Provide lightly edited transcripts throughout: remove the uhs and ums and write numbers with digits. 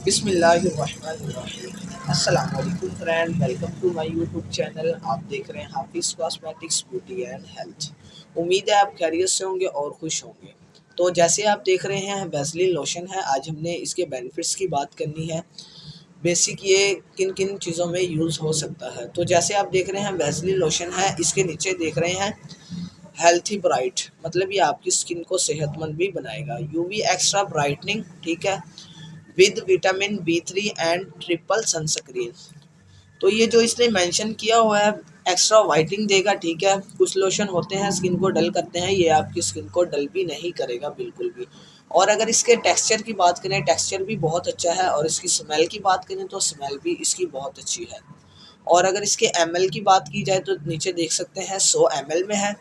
बिस्मिल्लाहिर्रहमानिर्रहीम। अस्सलाम वालेकुम friend, welcome to my YouTube channel. आप देख रहे हैं हाफिज़ कॉस्मेटिक्स ब्यूटी एंड हेल्थ। उम्मीद है आप खैरियत से होंगे और खुश होंगे। तो जैसे आप देख रहे हैं वैसलीन लोशन है, आज हमने इसके बेनिफिट्स की बात करनी है। बेसिक ये किन किन चीज़ों में यूज़ हो सकता है। तो जैसे आप देख रहे हैं वैसलीन लोशन है, इसके नीचे देख रहे हैं हेल्थी ब्राइट, मतलब ये आपकी स्किन को सेहतमंद भी बनाएगा। यूवी एक्स्ट्रा ब्राइटनिंग, ठीक है, with vitamin B 3 and triple sunscreen. तो ये जो इसने मेंशन किया हुआ है एक्स्ट्रा वाइटनिंग देगा, ठीक है। कुछ लोशन होते हैं स्किन को डल करते हैं, ये आपकी स्किन को डल भी नहीं करेगा बिल्कुल भी। और अगर इसके टेक्सचर की बात करें, टेक्सचर भी बहुत अच्छा है। और इसकी स्मेल की बात करें तो स्मेल भी इसकी बहुत अच्छी है। और अगर इसके ml की बात की जाए तो नीचे देख सकते हैं 100 ml में है।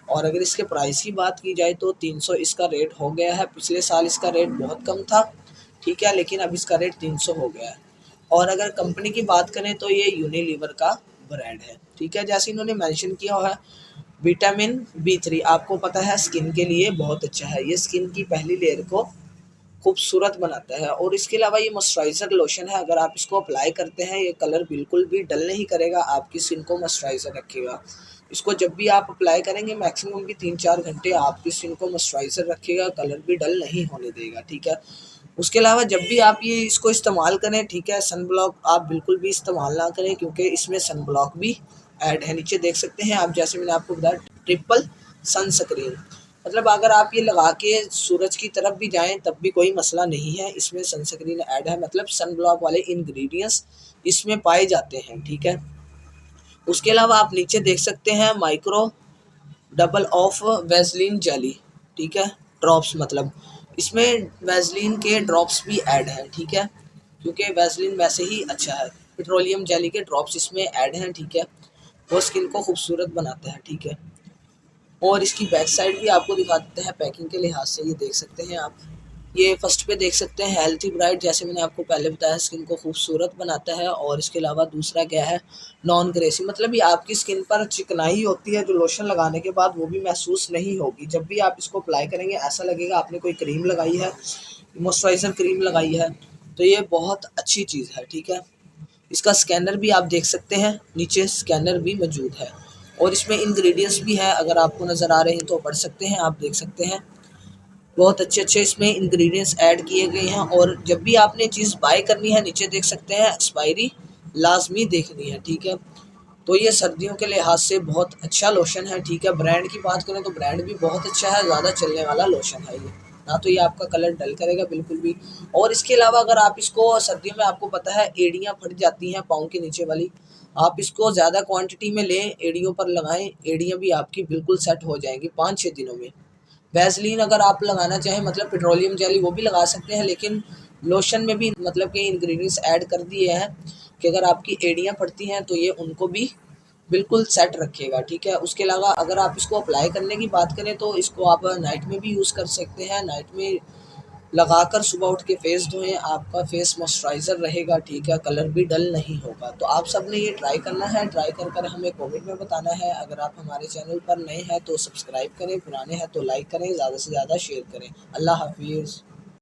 और अगर इसके प्राइस की बात की जाए तो 300 इसका रेट हो गया है। पिछले साल इसका रेट बहुत कम था, ठीक है, लेकिन अब इसका रेट 300 हो गया है। और अगर कंपनी की बात करें तो ये यूनिलीवर का ब्रांड है, ठीक है। जैसे इन्होंने मेंशन किया हुआ है विटामिन बी 3, आपको पता है स्किन के लिए बहुत अच्छा है। ये स्किन की पहली लेयर को खूबसूरत बनाता है। और इसके अलावा ये मॉइस्चराइज़र लोशन है, अगर आप इसको अप्लाई करते हैं ये कलर बिल्कुल भी डल नहीं करेगा, आपकी स्किन को मॉइस्चराइज़र रखेगा। इसको जब भी आप अप्लाई करेंगे मैक्सिमम भी 3-4 घंटे आपकी स्किन को मॉइस्चराइज़र रखेगा, कलर भी डल नहीं होने देगा, ठीक है। उसके अलावा जब भी आप ये इसको इस्तेमाल करें, ठीक है, सन ब्लॉक आप बिल्कुल भी इस्तेमाल ना करें, क्योंकि इसमें सन ब्लॉक भी ऐड है। नीचे देख सकते हैं आप, जैसे मैंने आपको बताया ट्रिपल सनस्क्रीन, मतलब अगर आप ये लगा के सूरज की तरफ भी जाएं तब भी कोई मसला नहीं है, इसमें सनस्क्रीन ऐड है, मतलब सन ब्लॉक वाले इंग्रेडिएंट्स इसमें पाए जाते हैं, ठीक है। उसके अलावा आप नीचे देख सकते हैं micro double of Vaseline jelly, ठीक है, ड्रॉप्स, मतलब इसमें वैसलीन के ड्रॉप्स भी ऐड हैं, ठीक है, क्योंकि वैसलीन वैसे ही अच्छा है। पेट्रोलियम जेली के ड्रॉप्स इसमें ऐड हैं, ठीक है, वो स्किन को खूबसूरत बनाता है, ठीक है। और इसकी बैक साइड भी आपको दिखा देते हैं पैकिंग के लिहाज से, ये देख सकते हैं आप। ये फर्स्ट पे देख सकते हैं हेल्थी ब्राइट, जैसे मैंने आपको पहले बताया स्किन को खूबसूरत बनाता है। और इसके अलावा दूसरा क्या है, नॉन ग्रेसी, मतलब ये आपकी स्किन पर चिकनाई होती है जो लोशन लगाने के बाद वो भी महसूस नहीं होगी। जब भी आप इसको अप्लाई करेंगे ऐसा लगेगा आपने कोई क्रीम लगाई है, मॉइस्चराइज़र क्रीम लगाई है। तो ये बहुत अच्छी चीज़ है, ठीक है। इसका स्कैनर भी आप देख सकते हैं, नीचे स्कैनर भी मौजूद है। और इसमें इंग्रेडिएंट्स भी हैं, अगर आपको नज़र आ रहे हैं तो पढ़ सकते हैं, आप देख सकते हैं बहुत अच्छे अच्छे इसमें इंग्रेडिएंट्स ऐड किए गए हैं। और जब भी आपने चीज़ बाय करनी है नीचे देख सकते हैं एक्सपायरी लाजमी देखनी है, ठीक है। तो ये सर्दियों के लिहाज से बहुत अच्छा लोशन है, ठीक है। ब्रांड की बात करें तो ब्रांड भी बहुत अच्छा है, ज़्यादा चलने वाला लोशन है ये, ना तो ये आपका कलर डल करेगा बिल्कुल भी। और इसके अलावा अगर आप इसको सर्दियों में, आपको पता है एड़ियाँ फट जाती हैं पाँव के नीचे वाली, आप इसको ज़्यादा क्वांटिटी में लें, एड़ियों पर लगाएं, एड़ियाँ भी आपकी बिल्कुल सेट हो जाएंगी 5-6 दिनों में। वैसलीन अगर आप लगाना चाहें, मतलब पेट्रोलियम जेली वो भी लगा सकते हैं, लेकिन लोशन में भी मतलब के इंग्रेडिएंट्स ऐड कर दिए हैं कि अगर आपकी एड़ियाँ फटती हैं तो ये उनको भी बिल्कुल सेट रखेगा, ठीक है। उसके अलावा अगर आप इसको अप्लाई करने की बात करें तो इसको आप नाइट में भी यूज़ कर सकते हैं। नाइट में लगाकर सुबह उठ के फेस धोएं, आपका फेस मॉइस्चराइज़र रहेगा, ठीक है, कलर भी डल नहीं होगा। तो आप सब ने ये ट्राई करना है, ट्राई कर हमें कमेंट में बताना है। अगर आप हमारे चैनल पर नए हैं तो सब्सक्राइब करें, पुराने हैं तो लाइक करें, ज़्यादा से ज़्यादा शेयर करें। अल्लाह हाफिज़।